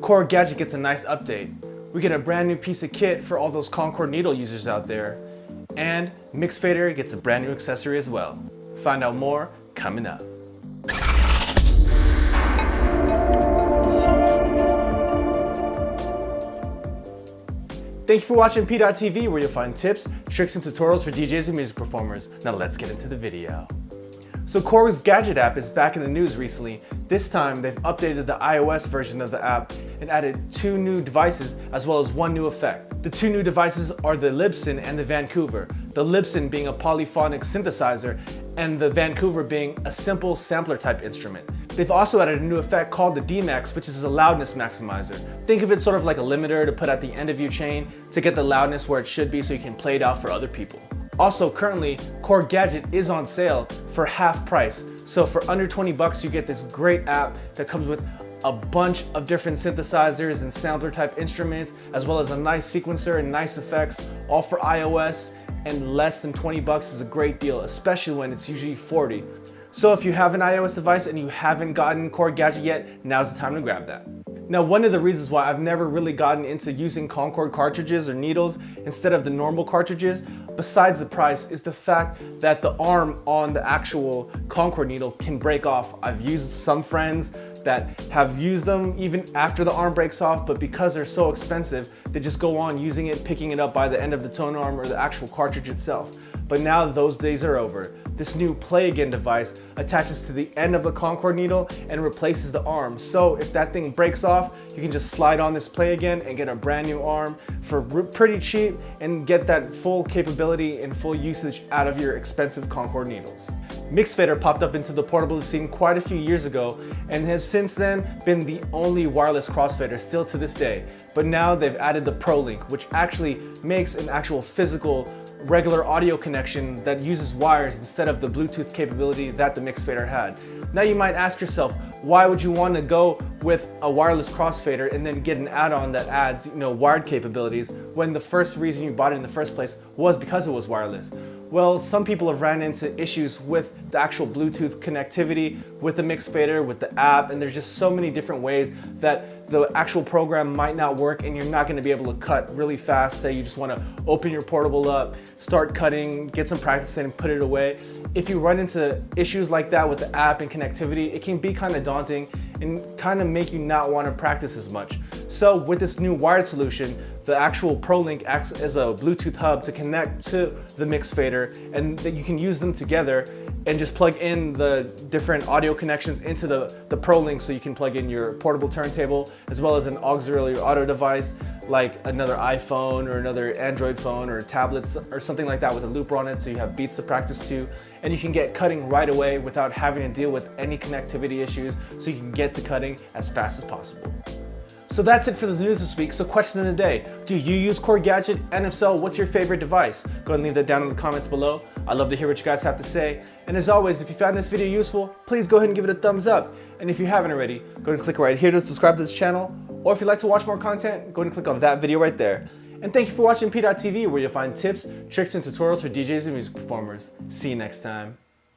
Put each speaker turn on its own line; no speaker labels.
Korg Gadget gets a nice update. We get a brand new piece of kit for all those Concord needle users out there. And Mixfader gets a brand new accessory as well. Find out more coming up. Thank you for watching PDot TV, where you'll find tips, tricks, and tutorials for DJs and music performers. Now let's get into the video. So Korg's Gadget app is back in the news recently. This time they've updated the iOS version of the app and added 2 new devices as well as 1 new effect. The 2 new devices are the Libsyn and the Vancouver. The Libsyn being a polyphonic synthesizer and the Vancouver being a simple sampler type instrument. They've also added a new effect called the DMax, which is a Loudness Maximizer. Think of it sort of like a limiter to put at the end of your chain to get the loudness where it should be so you can play it out for other people. Also, currently, Korg Gadget is on sale for half price. So for under 20 bucks, you get this great app that comes with a bunch of different synthesizers and sampler type instruments, as well as a nice sequencer and nice effects, all for iOS, and less than 20 bucks is a great deal, especially when it's usually 40. So if you have an iOS device and you haven't gotten Korg Gadget yet, now's the time to grab that. Now, one of the reasons why I've never really gotten into using Concord cartridges or needles instead of the normal cartridges, besides the price, is the fact that the arm on the actual Concord needle can break off. I've used some friends that have used them even after the arm breaks off, but because they're so expensive, they just go on using it, picking it up by the end of the tone arm or the actual cartridge itself. But now those days are over. This new PlayAgain device attaches to the end of the Concord needle and replaces the arm. So if that thing breaks off, you can just slide on this PlayAgain and get a brand new arm for pretty cheap and get that full capability and full usage out of your expensive Concord needles. Mixfader popped up into the portable scene quite a few years ago and has since then been the only wireless crossfader still to this day. But now they've added the ProLink, which actually makes an actual physical regular audio connection that uses wires instead of the Bluetooth capability that the Mixfader had. Now you might ask yourself, why would you want to go with a wireless crossfader and then get an add-on that adds, wired capabilities when the first reason you bought it in the first place was because it was wireless? Well, some people have ran into issues with the actual Bluetooth connectivity with the Mixfader, with the app, and there's just so many different ways that the actual program might not work and you're not going to be able to cut really fast. Say you just want to open your portable up, start cutting, get some practice in and put it away. If you run into issues like that with the app and connectivity, it can be kind of daunting and kind of make you not want to practice as much. So with this new wired solution, the actual ProLink acts as a Bluetooth hub to connect to the Mixfader, and that you can use them together and just plug in the different audio connections into the ProLink, so you can plug in your portable turntable as well as an auxiliary audio device like another iPhone or another Android phone or tablets or something like that with a looper on it, so you have beats to practice to, and you can get cutting right away without having to deal with any connectivity issues, so you can get to cutting as fast as possible. So that's it for the news this week. So question of the day, do you use Korg Gadget? And if so, what's your favorite device? Go ahead and leave that down in the comments below. I'd love to hear what you guys have to say. And as always, if you found this video useful, please go ahead and give it a thumbs up. And if you haven't already, go ahead and click right here to subscribe to this channel. Or if you'd like to watch more content, go ahead and click on that video right there. And thank you for watching PDot TV, where you'll find tips, tricks, and tutorials for DJs and music performers. See you next time.